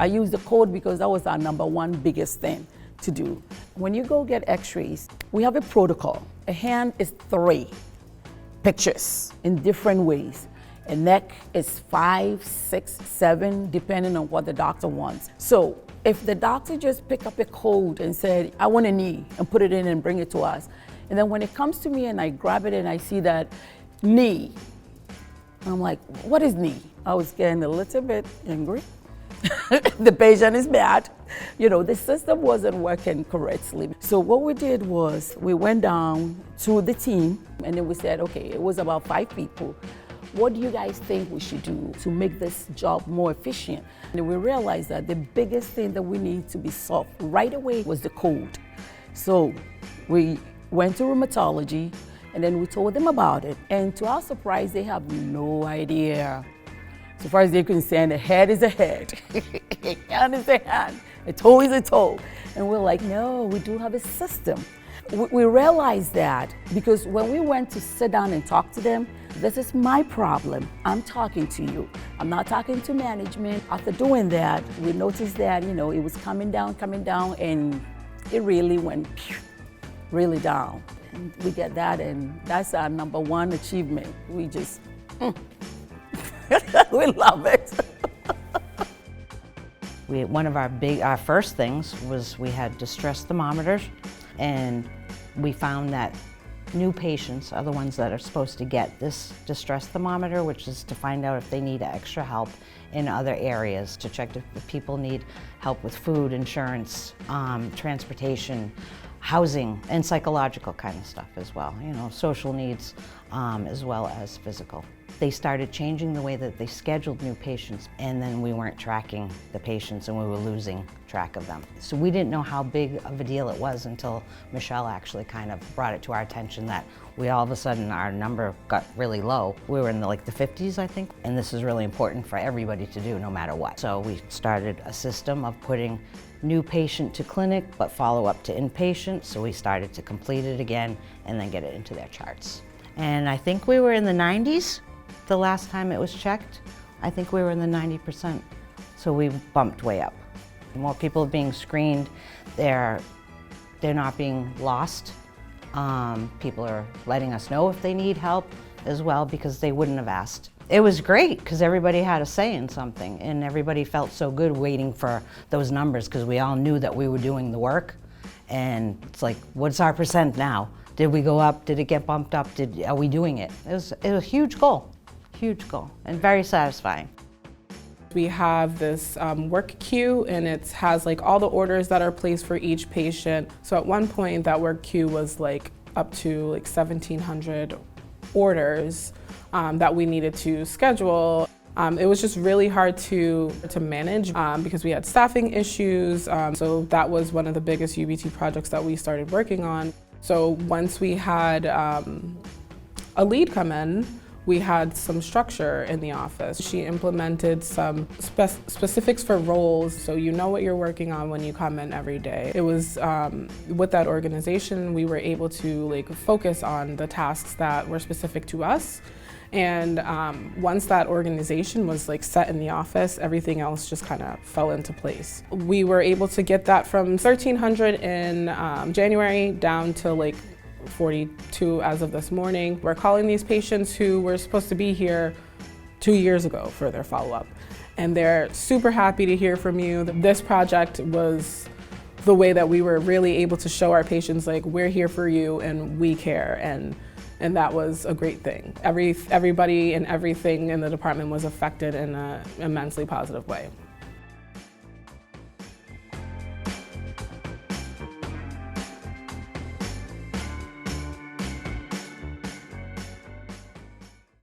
I use the code because that was our number one biggest thing to do. When you go get x-rays, we have a protocol. A hand is 3 pictures in different ways. A neck is 5, 6, 7, depending on what the doctor wants. So if the doctor just pick up a code and said, I want a knee, and put it in and bring it to us, and then when it comes to me and I grab it and I see that knee, I'm like, what is knee? I was getting a little bit angry. The patient is bad. You know, the system wasn't working correctly. So what we did was we went down to the team and then we said, okay, it was about 5 people. What do you guys think we should do to make this job more efficient? And we realized that the biggest thing that we need to be solved right away was the code. So we went to rheumatology and then we told them about it. And to our surprise, they have no idea. So far as they can say, a head is a head, a hand is a hand, a toe is a toe. And we're like, no, we do have a system. We realized that because when we went to sit down and talk to them, this is my problem. I'm talking to you. I'm not talking to management. After doing that, we noticed that, you know, it was coming down, and it really went really down. And we get that, and that's our number one achievement. We just, we love it. One of our first things was we had distress thermometers, and we found that new patients are the ones that are supposed to get this distress thermometer, which is to find out if they need extra help in other areas, to check if people need help with food, insurance, transportation, housing, and psychological kind of stuff as well, you know, social needs as well as physical. They started changing the way that they scheduled new patients, and then we weren't tracking the patients and we were losing track of them. So we didn't know how big of a deal it was until Michelle actually kind of brought it to our attention that we all of a sudden, our number got really low. We were in the 50s, I think, and this is really important for everybody to do no matter what. So we started a system of putting new patient to clinic, but follow up to inpatient. So we started to complete it again and then get it into their charts. And I think we were in the 90s. The last time it was checked, I think we were in the 90%. So we bumped way up. More people are being screened. They're not being lost. People are letting us know if they need help as well because they wouldn't have asked. It was great because everybody had a say in something and everybody felt so good waiting for those numbers because we all knew that we were doing the work. And it's like, what's our percent now? Did we go up? Did it get bumped up? Are we doing it? It was a huge goal. Huge goal and very satisfying. We have this work queue and it has all the orders that are placed for each patient. So at one point that work queue was up to 1,700 orders that we needed to schedule. It was just really hard to manage because we had staffing issues. So that was one of the biggest UBT projects that we started working on. So once we had a lead come in, we had some structure in the office. She implemented some specifics for roles, so you know what you're working on when you come in every day. It was, with that organization, we were able to focus on the tasks that were specific to us. And once that organization was set in the office, everything else just kind of fell into place. We were able to get that from 1,300 in January down to 42 as of this morning. We're calling these patients who were supposed to be here 2 years ago for their follow-up. And they're super happy to hear from you. This project was the way that we were really able to show our patients we're here for you and we care, and that was a great thing. Everybody and everything in the department was affected in an immensely positive way.